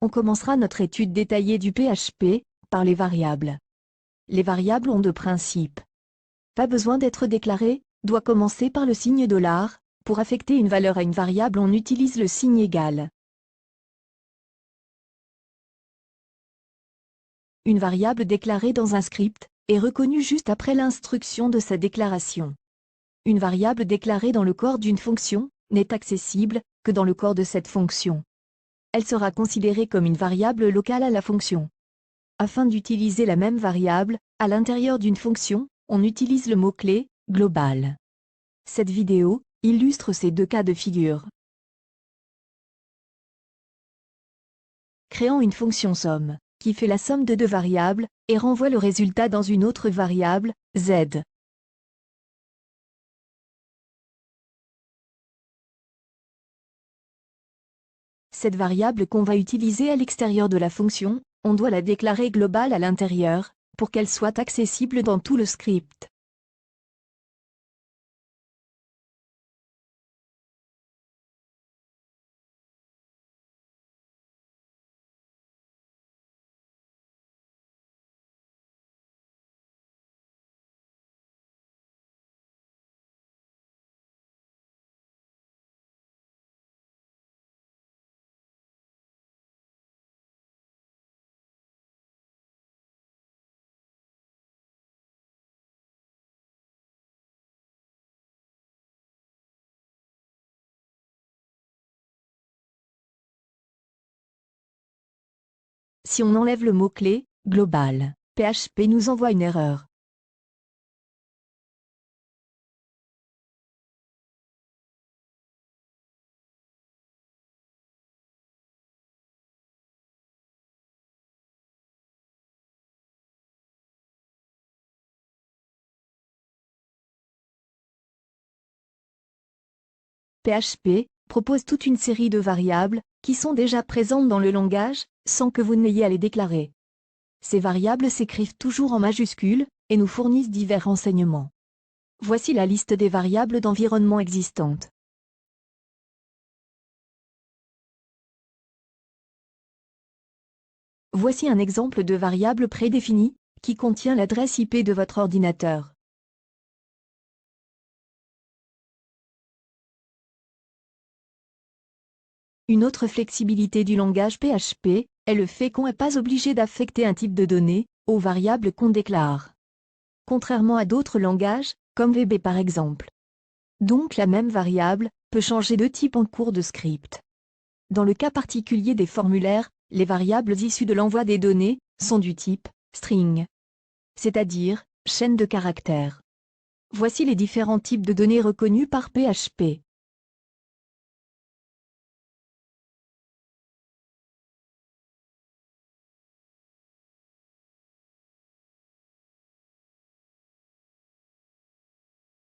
On commencera notre étude détaillée du PHP par les variables. Les variables ont deux principes. Pas besoin d'être déclaré, doit commencer par le signe $. Pour affecter une valeur à une variable, on utilise le signe égal. Une variable déclarée dans un script est reconnue juste après l'instruction de sa déclaration. Une variable déclarée dans le corps d'une fonction n'est accessible que dans le corps de cette fonction. Elle sera considérée comme une variable locale à la fonction. Afin d'utiliser la même variable à l'intérieur d'une fonction, on utilise le mot-clé « global ». Cette vidéo illustre ces deux cas de figure. Créons une fonction somme, qui fait la somme de deux variables, et renvoie le résultat dans une autre variable, z. Cette variable qu'on va utiliser à l'extérieur de la fonction, on doit la déclarer globale à l'intérieur, pour qu'elle soit accessible dans tout le script. Si on enlève le mot-clé « global », PHP nous envoie une erreur. PHP propose toute une série de variables qui sont déjà présentes dans le langage, sans que vous n'ayez à les déclarer. Ces variables s'écrivent toujours en majuscules et nous fournissent divers renseignements. Voici la liste des variables d'environnement existantes. Voici un exemple de variable prédéfinie qui contient l'adresse IP de votre ordinateur. Une autre flexibilité du langage PHP est le fait qu'on n'est pas obligé d'affecter un type de données aux variables qu'on déclare. Contrairement à d'autres langages, comme VB par exemple. Donc la même variable peut changer de type en cours de script. Dans le cas particulier des formulaires, les variables issues de l'envoi des données sont du type string, c'est-à-dire chaîne de caractères. Voici les différents types de données reconnus par PHP.